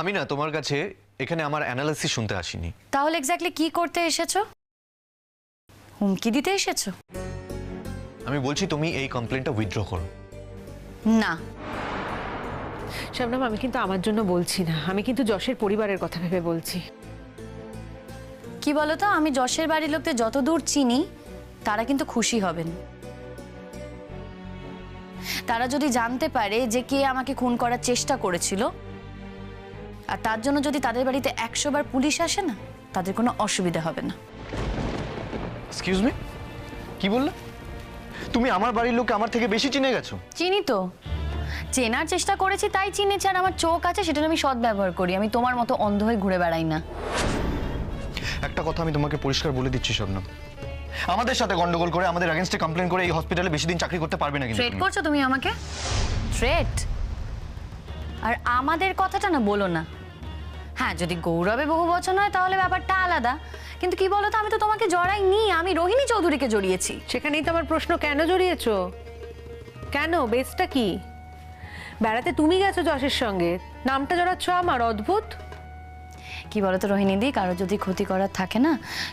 আমি না তোমার কাছে এখানে আমার অ্যানালিসিস শুনতে আসিনি। তাহলে এক্স্যাক্টলি কি করতে এসেছো? হুমকি দিতে এসেছো? আমি বলছি তুমি এই কমপ্লেনটা উইথড্র করো। না শবনম, আমি কিন্তু আমার জন্য বলছি না, আমি কিন্তু যশের পরিবারের কথা ভেবে বলছি। কি বলো তো, আমি যশের বাড়ির লোকদের যতদূর চিনি তারা কিন্তু খুশি হবেন। তারা যদি জানতে পারে যে কে আমাকে খুন করার চেষ্টা করেছিল, আর তার জন্য যদি তাদের বাড়িতে 100 বার পুলিশ আসে না, তাদের কোনো অসুবিধা হবে না। এক্সকিউজ মি, কি বললে? তুমি আমার বাড়ির লোককে আমার থেকে বেশি চিনে গেছো। চিনি তো, চেনার চেষ্টা করেছি তাই চিনেছি, আর আমার চোখ আছে সেটা আমি সৎ ব্যবহার করি। আমি তোমার মতো অন্ধ হয়ে ঘুরে বেড়াই না। একটা কথা আমি তোমাকে পরিষ্কার বলে দিচ্ছি শবনম, আমাদের সাথে গন্ডগোল করে আমাদের এগেইনস্টে কমপ্লেন করে এই হসপিটালে বেশি দিন চাকরি করতে পারবে না। কিন্তু থ্রেট করছো তুমি আমাকে? থ্রেট? আর আমাদের কথাটা না বলো না। হ্যাঁ, যদি গৌরবে বহু বচন হয় তাহলে ব্যাপারটা আলাদা, কিন্তু কি বলো তো, আমি তো তোমাকে জড়াইনি, আমি রোহিণী চৌধুরীকে জড়িয়েছি। সেখানেই তো আমার প্রশ্ন, কেন জড়িয়েছো? কেন? বেসটা কি? বেড়াতে তুমি গেছো যশের সঙ্গে, নামটা জড়াচ্ছ আমার, অদ্ভুত। কি বলো তো রোহিণীদি, কারো যদি ক্ষতি করার থাকে না,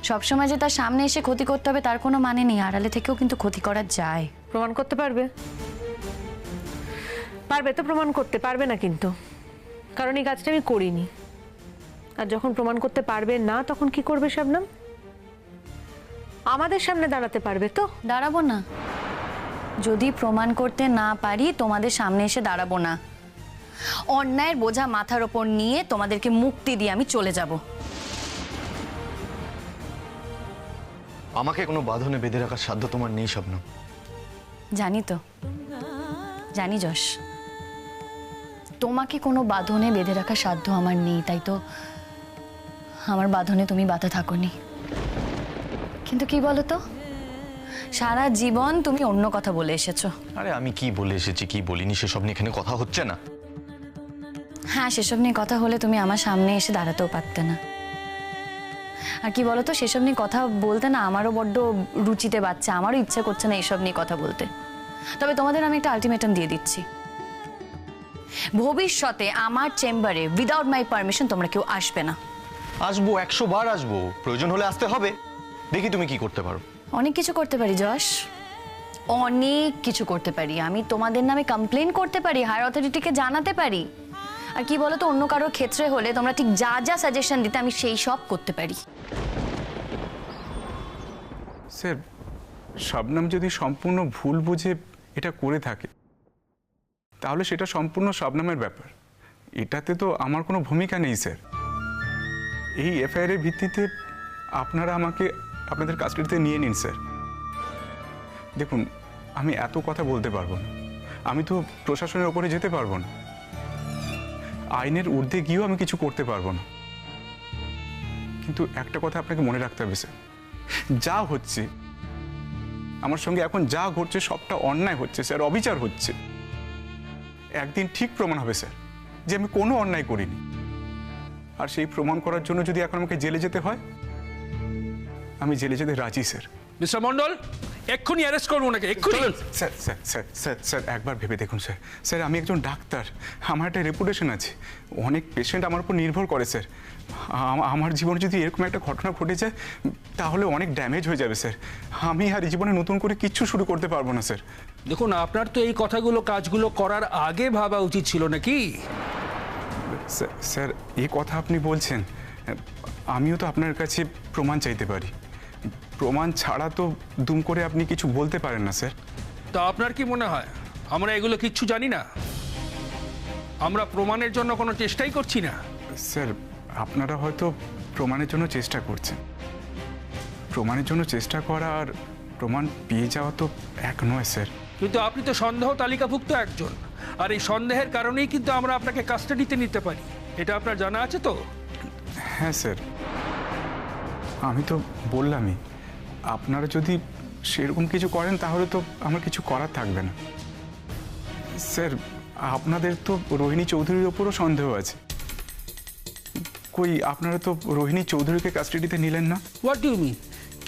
সবসময় যে তার সামনে এসে ক্ষতি করতে হবে তার কোনো মানে নেই। আড়ালে থেকেও কিন্তু ক্ষতি করা যায়। প্রমাণ করতে পারবে? পারবে তো প্রমাণ করতে, পারবে না কিন্তু, কারণ এই কাজটা আমি করিনি। আর যখন প্রমাণ করতে পারবে না তখন কি করবে শবনম? আমাদের সামনে দাঁড়াতে পারবে তো? দাঁড়াবো না। যদি প্রমাণ করতে না পারি তোমাদের সামনে এসে দাঁড়াবো না। অন্যায়ের বোঝা মাথার ওপর নিয়ে তোমাদেরকে মুক্তি দিয়ে আমি চলে যাব। আমাকে কোনো বাঁধনে বেঁধে রাখার সাধ্য তোমার নেই শবনম। জানি তো, জানি যশ, তোমাকে কোনো বাঁধনে বেঁধে রাখার সাধ্য আমার নেই, তাই তো আমার বাঁধনে তুমি বাঁধা থাকোনি। কিন্তু কি বলো তো, সারা জীবন তুমি অন্য কথা বলে এসেছো। আরে আমি কি বলে এসেছি কি বলিনি সেসব নিয়ে এখানে কথা হচ্ছে না। হ্যাঁ, সেসব নিয়ে কথা হলে তুমি আমার সামনে এসে দাঁড়াতেও পারতে না। আর কি বলো তো, সেসব নিয়ে কথা বলতে না আমারও বড্ড রুচিতে বাচ্চা, আমারও ইচ্ছা করছে না এইসব নিয়ে কথা বলতে। তবে তোমাদের আমি একটা আলটিমেটাম দিয়ে দিচ্ছি, ভবিষ্যতে আমার চেম্বারে উইদাউট মাই পারমিশন তোমরা কেউ আসবে না। আসবো, 100 বার আসবো, প্রয়োজন হলে আসতে হবে। দেখি তুমি কি করতে পারো। অনেক কিছু করতে পারি যশ, অনেক কিছু করতে পারি। আমি তোমাদের নামে কমপ্লেন করতে পারি, হায়ার অথরিটিকে জানাতে পারি। আর কি বলো তো, অন্য কারোর ক্ষেত্রে হলে তোমরা ঠিক যা যা সাজেশন দিতে আমি সেই সব করতে পারি। স্যার, শবনম যদি সম্পূর্ণ ভুল বুঝে এটা করে থাকে তাহলে সেটা সম্পূর্ণ শবনমের ব্যাপার, এটাতে তো আমার কোনো ভূমিকা নেই স্যার। এই এফআইআর এর ভিত্তিতে আপনারা আমাকে আপনাদের কাস্টডিতে নিয়ে নিন স্যার। দেখুন, আমি এত কথা বলতে পারবো না, আমি তো প্রশাসনের ওপরে যেতে পারবো না, আইনের ঊর্ধ্বে গিয়েও আমি কিছু করতে পারবো না। কিন্তু একটা কথা আপনাকে মনে রাখতে হবে স্যার, যা হচ্ছে আমার সঙ্গে এখন যা ঘটছে সবটা অন্যায় হচ্ছে স্যার, অবিচার হচ্ছে। একদিন ঠিক প্রমাণ হবে স্যার যে আমি কোনো অন্যায় করিনি, আর সেই প্রমাণ করার জন্য যদি এখন আমাকে জেলে যেতে হয়, আমি জেলে যেতে রাজি স্যার। মিস্টার মন্ডল, এক্ষুনি অ্যারেস্ট করবো নাকি? এক্ষুনি? Sir sir sir sir sir একবার ভেবে দেখুন স্যার। স্যার, আমি একজন ডাক্তার, আমার একটা রেপুটেশন আছে, অনেক পেশেন্ট আমার উপর নির্ভর করে স্যার। আমার জীবনে যদি এরকম একটা ঘটনা ঘটে যায় তাহলে অনেক ড্যামেজ হয়ে যাবে স্যার। আমি আর এই জীবনে নতুন করে কিচ্ছু শুরু করতে পারবো না স্যার। দেখুন, আপনার তো এই কথাগুলো কাজগুলো করার আগে ভাবা উচিত ছিল নাকি? স্যার, এই কথা আপনি বলছেন, আমিও তো আপনার কাছে প্রমাণ চাইতে পারি। প্রমাণ ছাড়া তো দুম করে আপনি কিছু বলতে পারেন না স্যার। তা আপনার কি মনে হয় আমরা এগুলো কিচ্ছু জানি না? আমরা প্রমাণের জন্য কোনো চেষ্টাই করছি না? স্যার, আপনারা হয়তো প্রমাণের জন্য চেষ্টা করছেন, প্রমাণের জন্য চেষ্টা করা আর প্রমাণ পেয়ে যাওয়া তো এক নয় স্যার। কিন্তু আপনি তো সন্দেহ তালিকাভুক্ত একজন, আর এই সন্দেহের কারণেই কিন্তু আমরা আপনাকে কাস্টাডিতে নিতে পারি। এটা আপনার জানা আছে তো? হ্যাঁ স্যার, আমি তো বললামই, আপনারা যদি সেরকম কিছু করেন তাহলে তো আমার কিছু করার থাকবে না স্যার। আপনাদের তো রোহিণী চৌধুরীর ওপরও সন্দেহ আছে, কই আপনারা তো রোহিণী চৌধুরীকে কাস্টাডিতে নিলেন না? What do you mean?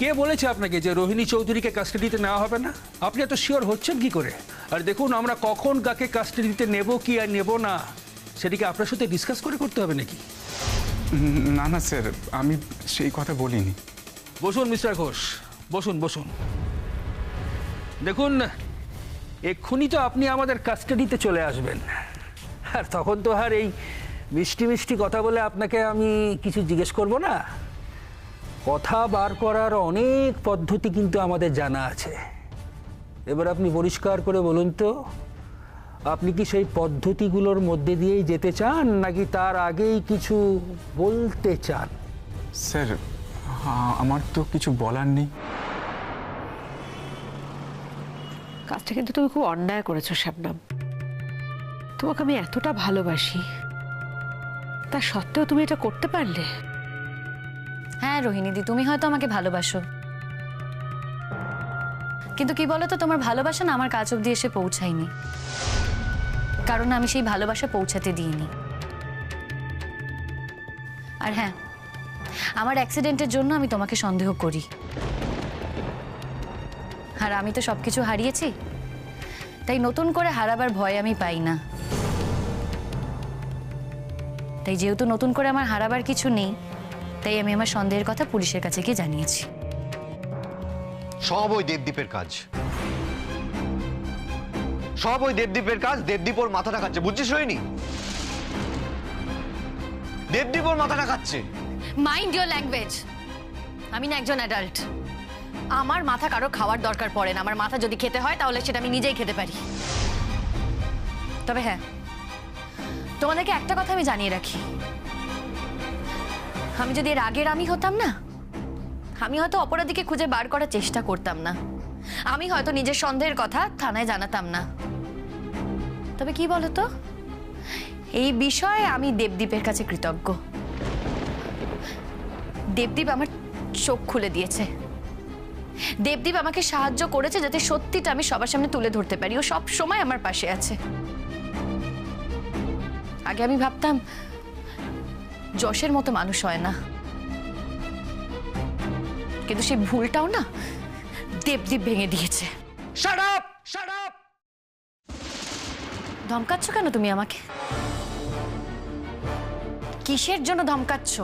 কে বলেছে আপনাকে যে রোহিণী চৌধুরীকে কাস্টাডিতে নেওয়া হবে না? আপনি এত শিওর হচ্ছেন কি করে? আর দেখুন, আমরা কখন কাকে কাস্টাডিতে নেব কি আর নেব না সেটিকে আপনার সাথে ডিসকাস করে করতে হবে নাকি? না না স্যার, আমি সেই কথা বলিনি। বসুন মিস্টার ঘোষ, বসুন বসুন। দেখুন, এক্ষুনি তো আপনি আমাদের কাস্টাডিতে চলে আসবেন, আর তখন তো আর এই মিষ্টি মিষ্টি কথা বলে আপনাকে আমি কিছু জিজ্ঞেস করব না। কথা বার করার অনেক পদ্ধতি কিন্তু আমাদের জানা আছে। এবার আপনি পরিষ্কার করে বলুন তো, আপনি কি সেই পদ্ধতিগুলোর মধ্যে দিয়েই যেতে চান, নাকি তার আগেই কিছু বলতে চান? স্যার, আমার তো কিছু বলার নেই। কাজটা কিন্তু তুমি খুব অন্যায় করেছো শবনম। তোমাকে আমি এতটা ভালোবাসি, তা সত্ত্বেও তুমি এটা করতে পারলে? হ্যাঁ রোহিণীদি, তুমি হয়তো আমাকে ভালোবাসো, কিন্তু কি বলো তো, তোমার ভালোবাসা না আমার কাছ অব্দি এসে পৌঁছায়নি, কারণ আমি সেই ভালোবাসা পৌঁছাতে দিইনি। আর হ্যাঁ, আমার অ্যাক্সিডেন্টের জন্য আমি তোমাকে সন্দেহ করি, আর আমি তো সবকিছু হারিয়েছি, তাই নতুন করে হারাবার ভয় আমি পাই না। তাই যেহেতু নতুন করে আমার হারাবার কিছু নেই, তাই আমি আমার সন্দেহের কথা পুলিশের কাছে গিয়ে জানিয়েছি। সব ওই দেবদীপের কাজ, সব ওই দেবদীপের কাজ। দেবদীপ ওর মাথাটা খাচ্ছে, বুঝছিস রোহিণী? দেবদীপ ওর মাথাটা খাচ্ছে। Mind your language. আমি না একজন অ্যাডাল্ট, আমার মাথা কারো খাওয়ার দরকার পড়ে না। আমার মাথা যদি খেতে হয় তাহলে সেটা আমি নিজেই খেতে পারি। তবে হ্যাঁ, তোমাদেরকে একটা কথা আমি জানিয়ে রাখি, আমি যদি এর আগের আমি হতাম না, আমি হয়তো অপরাধীকে খুঁজে বার করার চেষ্টা করতাম না, আমি হয়তো নিজের সন্দেহের কথা থানায় জানাতাম না। তবে কি বলতো, এই বিষয়ে আমি দেবদীপের কাছে কৃতজ্ঞ। দেবদীপ আমার চোখ খুলে দিয়েছে, দেবদীপ আমাকে সাহায্য করেছে যাতে সত্যিটা আমি সবার সামনে তুলে ধরতে পারি। ও সব সময় আমার পাশে আছে। আগে আমি ভাবতাম যশের মতো মানুষ হয় না, কিন্তু সেই ভুলটাও না দেবদীপ ভেঙে দিয়েছে। Shut up, shut up! ধমকাচ্ছ কেন তুমি আমাকে? কিসের জন্য ধমকাচ্ছ?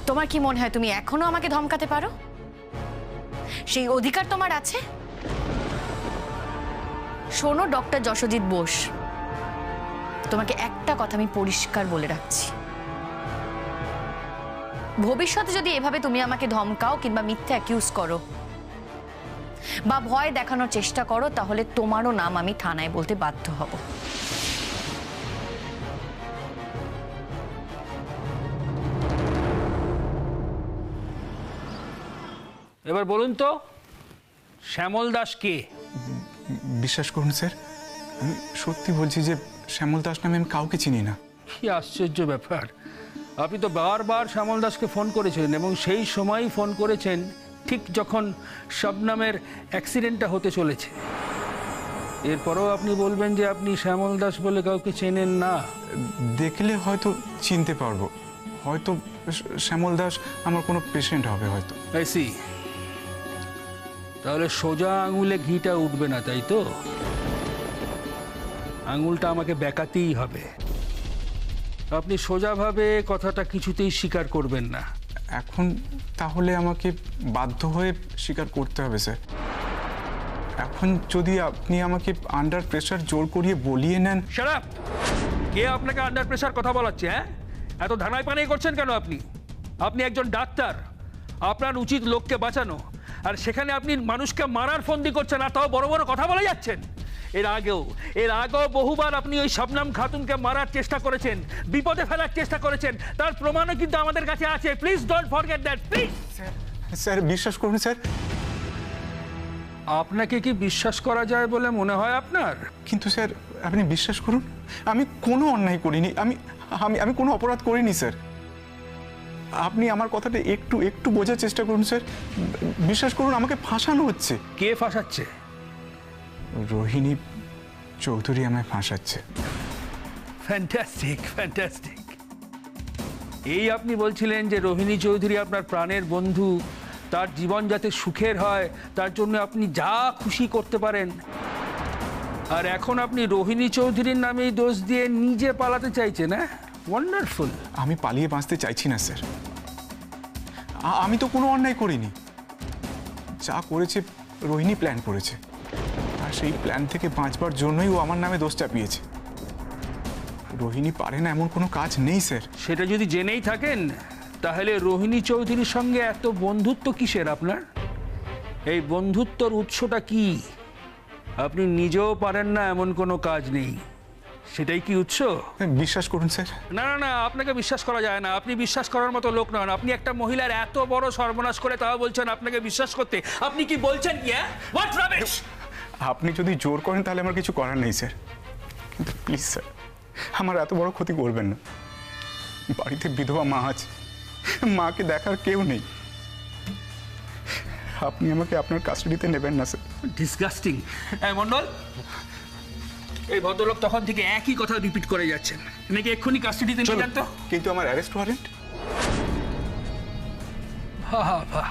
তোমার কি মনে হয় তুমি এখনো আমাকে ধমকাতে পারো? সেই অধিকার তোমার আছে? শোনো ডক্টর যশোজিৎ বোস, তোমাকে একটা কথা আমি পরিষ্কার বলে রাখছি, ভবিষ্যতে যদি এভাবে তুমি আমাকে ধমকাও কিংবা মিথ্যা অ্যাকিউজ করো বা ভয় দেখানোর চেষ্টা করো, তাহলে তোমারও নাম আমি থানায় বলতে বাধ্য হব। এবার বলুন তো, শ্যামল দাস কে? বিশ্বাস করুন স্যার, আমি সত্যি বলছি যে শ্যামল দাস নামে আমি কাউকে চিনি না। কি আশ্চর্য ব্যাপার! আপনি তো বারবার শ্যামল দাসকে ফোন করেছেন, এবং সেই সময়ই ফোন করেছেন ঠিক যখন শবনমের অ্যাক্সিডেন্টটা হতে চলেছে। এরপরও আপনি বলবেন যে আপনি শ্যামল দাস বলে কাউকে চেনেন না? দেখলে হয়তো চিনতে পারবো, হয়তো শ্যামল দাস আমার কোনো পেশেন্ট হবে হয়তো। I see. তাহলে সোজা আঙুলে ঘিটা উঠবে না, তাই তো? আঙুলটা আমাকে বেঁকাতেই হবে। আপনি সোজাভাবে কথাটা কিছুতেই স্বীকার করবেন না। এখন তাহলে আমাকে বাধ্য হয়ে স্বীকার করতে হবে স্যার। এখন যদি আপনি আমাকে আন্ডার প্রেসার জোর করিয়ে বলিয়ে নেন। Shut up! কে আপনাকে আন্ডার প্রেসার কথা বলাচ্ছে? হ্যাঁ, এত ধানাই পানাই করছেন কেন আপনি? আপনি একজন ডাক্তার, আপনার উচিত লোককে বাঁচানো, আর সেখানে আপনি মানুষকে মারার ফন্দি করছেন, আর তাও বড় বড় কথা বলে যাচ্ছেন। এর আগেও বহুবার আপনি ওই শবনম খাতুনকে মারার চেষ্টা করেছেন, বিপদে ফেলার চেষ্টা করেছেন, তার প্রমাণও কিন্তু আমাদের কাছে আছে। Please don't forget that, please. Sir বিশ্বাস করুন স্যার। আপনাকে কি বিশ্বাস করা যায় বলে মনে হয় আপনার? কিন্তু স্যার আপনি বিশ্বাস করুন, আমি কোনো অন্যায় করিনি, আমি আমি আমি কোনো অপরাধ করিনি স্যার। আপনি আমার কথাটা একটু একটু বোঝার চেষ্টা করুন স্যার। বিশ্বাস করুন, আমাকে ফাঁসানো হচ্ছে। কে ফাঁসাচ্ছে? রোহিণী চৌধুরী আমায় ফাঁসাচ্ছে। Fantastic, fantastic. এই আপনি বলছিলেন যে রোহিণী চৌধুরী আপনার প্রাণের বন্ধু, তার জীবন যাতে সুখের হয় তার জন্য আপনি যা খুশি করতে পারেন, আর এখন আপনি রোহিণী চৌধুরীর নামেই দোষ দিয়ে নিজে পালাতে চাইছেন, হ্যাঁ? ওয়ান্ডারফুল। আমি পালিয়ে বাঁচতে চাইছি না স্যার। আমি তো কোনো অন্যায় করিনি। যা করেছে রোহিণী প্ল্যান করেছে, আর সেই প্ল্যান থেকে বাঁচবার জন্যই ও আমার নামে দোষ চাপিয়েছে। রোহিণী পারে না এমন কোনো কাজ নেই স্যার। সেটা যদি জেনেই থাকেন তাহলে রোহিণী চৌধুরীর সঙ্গে এত বন্ধুত্ব কিসের আপনার? এই বন্ধুত্বর উৎসটা কি? আপনি নিজেও পারেন না এমন কোনো কাজ নেই, সেটাই কি উৎস? বিশ্বাস করুন স্যার। না না না, আপনাকে বিশ্বাস করা যায় না। আপনি বিশ্বাস করার মতো লোক নন। আপনি একটা মহিলার এত বড় সর্বনাশ করে তাও বলছেন আপনাকে বিশ্বাস করতে। আপনি কি বলছেন কি? What rubbish! আপনি যদি জোর করেন তাহলে আমার কিছু করার নেই স্যার, কিন্তু প্লিজ স্যার আমার এত বড় ক্ষতি করবেন না। বাড়িতে বিধবা মা আছে, মাকে দেখার কেউ নেই। আপনি আমাকে আপনার কাস্টাডিতে নেবেন না স্যার। ডিসগাস্টিং। মন্ডল, এই ভদ্রলোক তখন থেকে একই কথা রিপিট করে যাচ্ছেন, নাকি এক্ষুনি কাস্টাডিতে নিয়ে যান তো। কিন্তু আমার অ্যারেস্ট ওয়ারেন্ট। বাহ,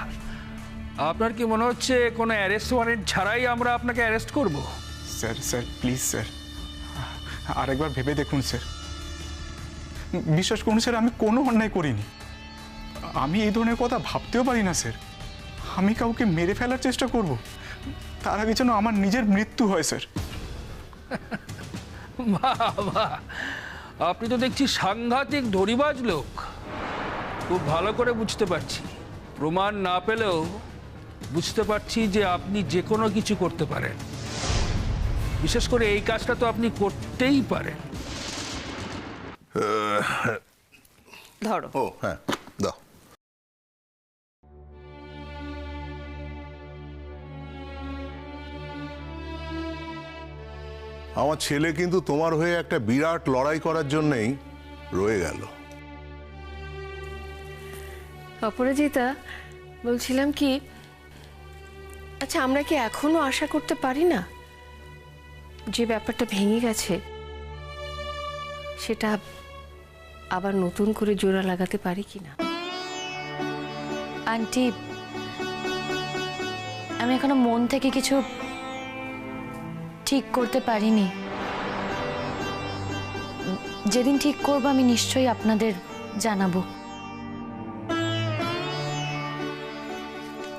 আপনার কি মনে হচ্ছে কোনো অ্যারেস্ট ওয়ারেন্ট ছাড়াই আমরা আপনাকে অ্যারেস্ট করব? স্যার প্লিজ স্যার, আরেকবার ভেবে দেখুন স্যার। বিশ্বাস করুন স্যার, আমি কোনো অন্যায় করিনি। আমি এই ধরনের কথা ভাবতেও পারি না স্যার। আমি কাউকে মেরে ফেলার চেষ্টা করব, তার আগে যেন আমার নিজের মৃত্যু হয় স্যার। বাহ, আপনি তো দেখছি সাংঘাতিক ধরিবাজ লোক। খুব ভালো করে বুঝতে পারছি, প্রমাণ না পেলেও বুঝতে পারছি যে আপনি যে কোনো কিছু করতে পারেন। বিশেষ করে এই কাজটা তো আপনি করতেই পারেন। ধরো। ও হ্যাঁ, দাও। আমার ছেলে কিন্তু তোমার হয়ে একটা বিরাট লড়াই করার জন্যই রয়ে গেল। অপরাজিতা, বলছিলাম কি, আচ্ছা আমরা কি এখনো আশা করতে পারি না যে ব্যাপারটা ভেঙে গেছে সেটা আবার নতুন করে জোড়া লাগাতে পারি কিনা? আন্টি, আমি এখনো মন থেকে কিছু ঠিক করতে পারিনি। যেদিন ঠিক করবো আমি নিশ্চয়ই আপনাদের জানাবো।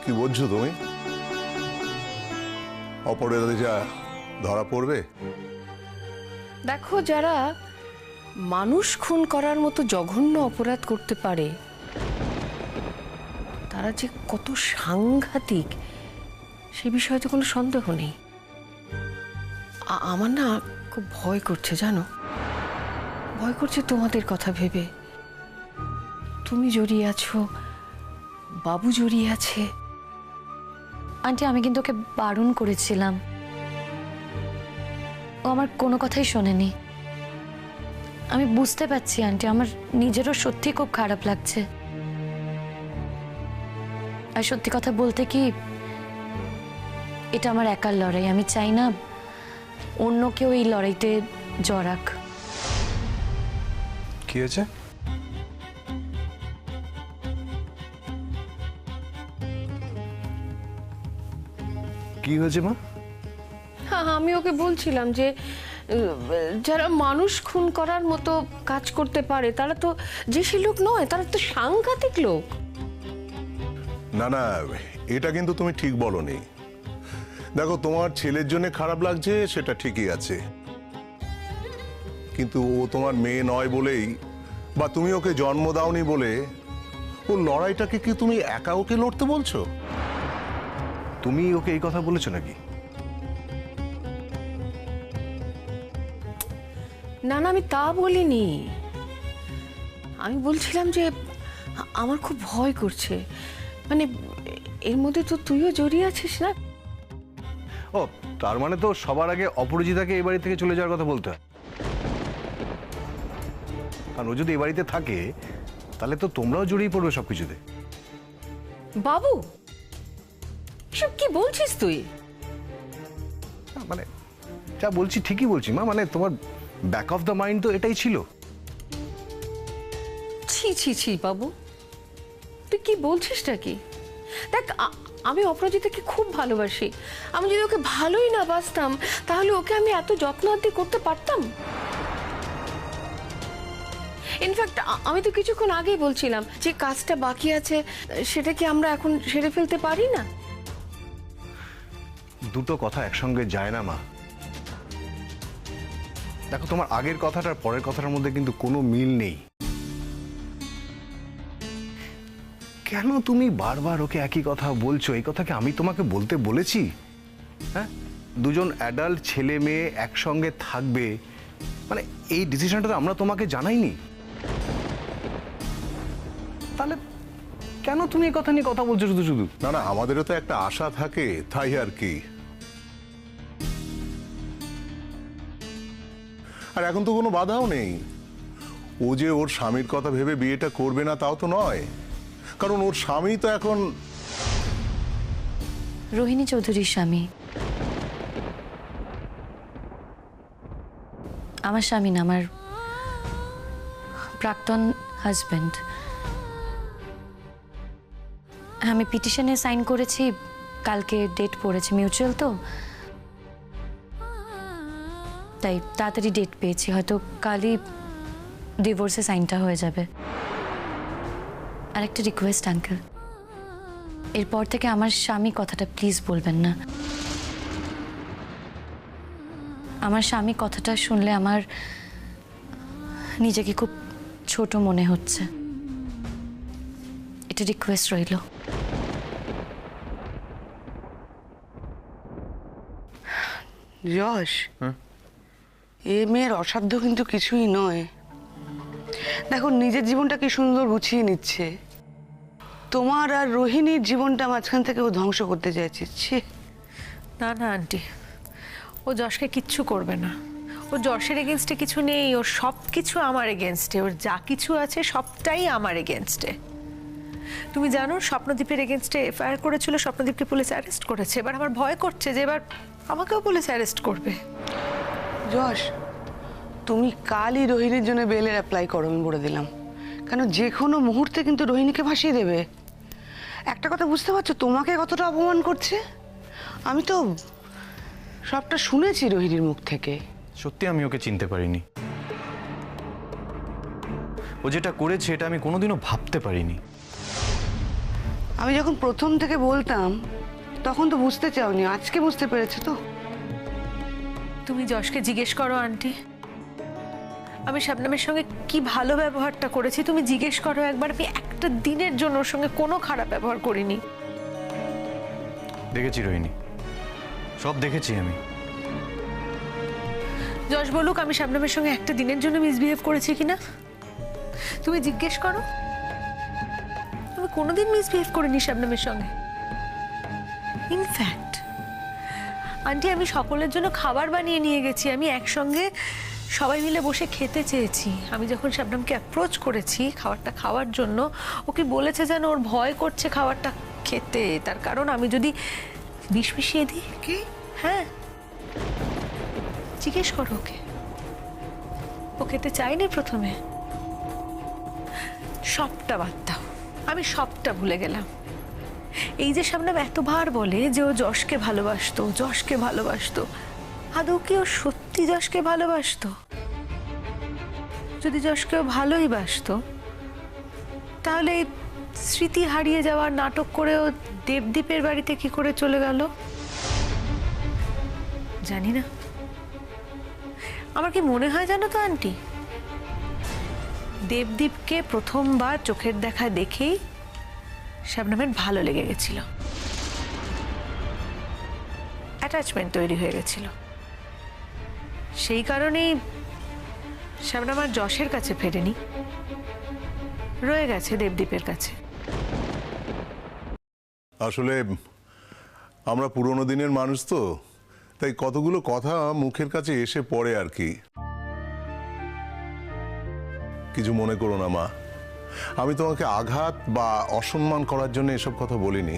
কি বলছো তুমি? অপরাধী যা ধরা পড়বে? দেখো, যারা মানুষ খুন করার মতো জঘন্য অপরাধ করতে পারে তারা যে কত সাংঘাতিক সে বিষয়ে তো কোনো সন্দেহ নেই। আমার না খুব ভয় করছে, জানো, ভয় করছে তোমাদের কথা ভেবে। তুমি জড়িয়ে আছো, বাবু জড়িয়ে আছে। আন্টি, আমি কিন্তু ওকে বারণ করেছিলাম, ও আমার কোনো কথাই শোনেনি। আমি বুঝতে পারছি আন্টি, আমার নিজেরও সত্যি খুব খারাপ লাগছে। আর সত্যি কথা বলতে কি, এটা আমার একার লড়াই। আমি চাই না অন্য কেউ এই লড়াইতে জড়াক। কি হয়েছে? কি হয়েছে মা? হ্যাঁ, আমি ওকে বলছিলাম যে যারা মানুষ খুন করার মতো কাজ করতে পারে তারা তো যে সে লোক নয়, তারা তো সাংঘাতিক লোক। না না, এটা কিন্তু তুমি ঠিক বলনি। দেখো, তোমার ছেলের জন্য খারাপ লাগছে সেটা ঠিকই আছে, কিন্তু ও তোমার মেয়ে নয় বলেই বা তুমি ওকে জন্ম দাওনি বলে ও লড়াইটাকে কি তুমি একা ওকে লড়তে বলছো? তুমি ওকে এই কথা বলেছো নাকি? না না, আমি তা বলিনি। আমি বলছিলাম যে আমার খুব ভয় করছে, মানে এর মধ্যে তো তুইও জড়িয়ে আছিস না। ও, তার মানে তো সবার আগে অপরাজিতাকে এই বাড়ি থেকে চলে যাওয়ার কথা বলতে হয়। কারণ ও যদি এই বাড়িতে থাকে তাহলে তো তোমরাও জড়িয়ে পড়বে সবকিছুতে। বাবু, সব কি বলছিস তুই? মানে যা বলছি ঠিকই বলছি মা, মানে তোমার ব্যাক অফ দ্য মাইন্ড তো এটাই ছিল। ছি ছি ছি বাবু, তুই কি বলছিসটা কি? দেখ, আমি অপরাজিতাকে খুব ভালোবাসি। আমি যদি ওকে ভালোই না বাসতাম তাহলে ওকে আমি এত যত্ন আত্তি করতে পারতাম? ইনফ্যাক্ট আমি তো কিছুক্ষণ আগেই বলছিলাম যে কাজটা বাকি আছে সেটা কি আমরা এখন সেরে ফেলতে পারি না? দুটো কথা একসঙ্গে যায় না মা। দেখো, তোমার আগের কথাটা আর পরের কথাটার মধ্যে কিন্তু কোনো মিল নেই। কেন তুমি বারবার ওকে একই কথা বলছো? এই কথাকে আমি তোমাকে বলতে বলেছি? হ্যাঁ, দুজন অ্যাডাল্ট ছেলে মেয়ে একসঙ্গে থাকবে, মানে এই ডিসিশনটা তো আমরা তোমাকে জানাইনি। তাহলে কেন তুমি এই কথা নিয়ে কথা বলছো শুধু শুধু? না না, আমাদেরও তো একটা আশা থাকে, তাই আর কি। আর এখন তো কোনো বাধাও নেই। ও যে ওর স্বামীর কথা ভেবে বিয়েটা করবে না তাও তো নয়, কারণ ওর স্বামী তো এখন রোহিণী চৌধুরীর স্বামী। আমার স্বামী না, আমার প্রাক্তন হাজব্যান্ড। আমি পিটিশনে সাইন করেছি, কালকে ডেট পড়েছে, মিউচুয়াল তো, তাই তাড়াতাড়ি ডেট পেয়েছি। হয়তো কালই ডিভোর্সে সাইনটা হয়ে যাবে। আর একটা রিকোয়েস্ট আঙ্কেল, এরপর থেকে আমার স্বামী কথাটা প্লিজ বলবেন না। আমার স্বামী কথাটা শুনলে আমার নিজেকে খুব ছোট মনে হচ্ছে। এটা রিকোয়েস্ট রইল। যশ, এ মেয়ের অসাধ্য কিন্তু কিছুই নয়। দেখো নিজের জীবনটা কি সুন্দর গুছিয়ে নিচ্ছে, তোমার আর রোহিণীর জীবনটা মাঝখান থেকে ও ধ্বংস করতে চাইছে। ছি! না না আন্টি, ও যশকে কিচ্ছু করবে না। ও যশের এগেনস্টে কিছু নেই, ওর সব কিছু আমার এগেনস্টে। ওর যা কিছু আছে সবটাই আমার এগেনস্টে। তুমি জানো স্বপ্নদীপের এগেনস্টে এফআইআর করেছিল, স্বপ্নদীপকে পুলিশ অ্যারেস্ট করেছে। এবার আমার ভয় করছে যে এবার আমাকেও পুলিশ অ্যারেস্ট করবে। যশ, তুমি কালই রোহিণীর জন্য বেলের অ্যাপ্লাই করো, আমি বলে দিলাম। কেন যে কোনো মুহূর্তে কিন্তু রোহিণীকে ভাসিয়ে দেবে। একটা কথা বুঝতে পারছো, তোমাকে কতটা অপমান করছে? আমি তো সবটা শুনেছি রোহিণীর মুখ থেকে। সত্যি আমি ওকে চিনতে পারিনি। ও যেটা করেছে এটা আমি কোনোদিনও ভাবতে পারিনি। আমি যখন প্রথম থেকে বলতাম তখন তো বুঝতে চাওনি, আজকে বুঝতে পেরেছো তো? তুমি যশকে জিজ্ঞেস করো আন্টি, আমি শবনমের সঙ্গে কি ভালো ব্যবহারটা করেছি। তুমি জিজ্ঞেস করো একবার, আমি একটা দিনের জন্য ওর সঙ্গে কোনো খারাপ ব্যবহার করিনি। দেখেছি রোহিণী, সব দেখেছি আমি। যশ বলুক আমি শবনমের সঙ্গে একটা দিনের জন্য মিসবিহেভ করেছি কিনা, তুমি জিজ্ঞেস করো। আমি কোনোদিন মিসবিহেভ করিনি শবনমের সঙ্গে। ইনফ্যাক্ট আন্টি, আমি সকলের জন্য খাবার বানিয়ে নিয়ে গেছি। আমি একসঙ্গে সবাই মিলে বসে খেতে চেয়েছি। আমি যখন শবনমকে অ্যাপ্রোচ করেছি খাবারটা খাওয়ার জন্য, ওকে বলেছে যেন ওর ভয় করছে খাবারটা খেতে, তার কারণ আমি যদি বিষ মিশিয়ে দিই। কি? হ্যাঁ, জিজ্ঞেস করো ওকে। ও খেতে চাইনি প্রথমে। সবটা বাদ দাও, আমি সবটা ভুলে গেলাম। এই যে শবনম এতবার বলে যে ও যশকে ভালোবাসতো, যশকে ভালোবাসতো, আদৌ কি ও সত্যি যশকে ভালোবাসতো? যদি যশকেও ভালোই বাসতো তাহলে এই স্মৃতি হারিয়ে যাওয়ার নাটক করেও দেবদীপের বাড়িতে কি করে চলে গেল জানি না। আমার কি মনে হয় জানো তো আন্টি, দেবদীপকে প্রথমবার চোখের দেখা দেখেই শবনমের ভালো লেগে গেছিল, অ্যাটাচমেন্ট তৈরি হয়ে গেছিল। সেই কারণেই শবনম আর যশের কাছে ফেরেনি, রয়ে গেছে দেবদীপের কাছে। আসলে আমরা পুরোনো দিনের মানুষ তো, তাই কতগুলো কথা মুখের কাছে এসে পড়ে আর কি। কিছু মনে করো না মা, আমি তোমাকে আঘাত বা অসম্মান করার জন্য এসব কথা বলিনি।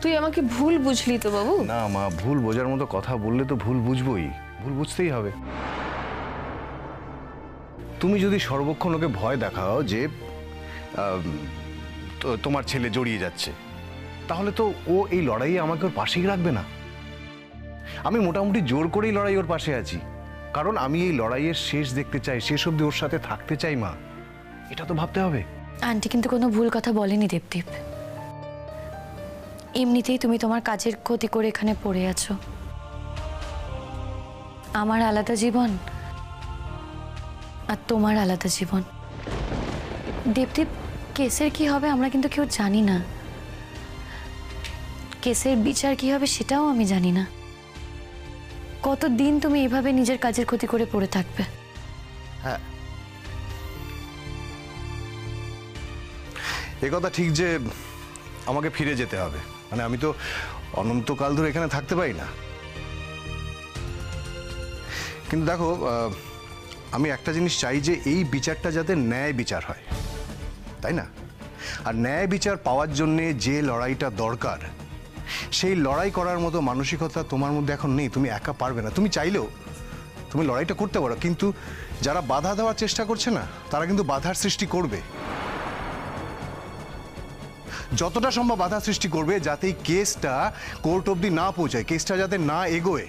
তুই আমাকে ভুল বুঝলি তো বাবু? না মা, ভুল বোঝার মতো কথা বললে তো ভুল বুঝবই, ভুল বুঝতেই হবে। তুমি যদি সর্বক্ষণ ওকে ভয় দেখাও যে তোমার ছেলে জড়িয়ে যাচ্ছে, তাহলে তো ও এই লড়াইয়ে আমাকে ওর পাশেই রাখবে না। আমি মোটামুটি জোর করেই লড়াই ওর পাশে আছি, কারণ আমি এই লড়াইয়ের শেষ দেখতে চাই, শেষ অবধি ওর সাথে থাকতে চাই মা। এটা তো ভাবতে হবে। আন্টি কিন্তু কোনো ভুল কথা বলেনি দেবদীপ। এমনিতেই তুমি তোমার কাজের ক্ষতি করে এখানে পড়ে আছো। আমার আলাদা জীবন আর তোমার আলাদা জীবন। দেবদীপ, কেসের কি হবে আমরা কিন্তু কেউ জানি না। কেসের বিচার কি হবে সেটাও আমি জানি না। কতদিন তুমি এইভাবে নিজের কাজের ক্ষতি করে পড়ে থাকবে? হ্যাঁ, এ কথা ঠিক যে আমাকে ফিরে যেতে হবে, মানে আমি তো অনন্তকাল ধরে এখানে থাকতে পারি না। কিন্তু দেখো, আমি একটা জিনিস চাই যে এই বিচারটা যাতে ন্যায় বিচার হয়, তাই না? আর ন্যায় বিচার পাওয়ার জন্যে যে লড়াইটা দরকার, সেই লড়াই করার মতো মানসিকতা তোমার মধ্যে এখন নেই। তুমি একা পারবে না। তুমি চাইলেও তুমি লড়াইটা করতে পারো, কিন্তু যারা বাধা দেওয়ার চেষ্টা করছে না, তারা কিন্তু বাধার সৃষ্টি করবে। যতটা সম্ভব বাধা সৃষ্টি করবে যাতে এই কেসটা কোর্ট অবধি না পৌঁছায়, কেসটা যাতে না এগোয়।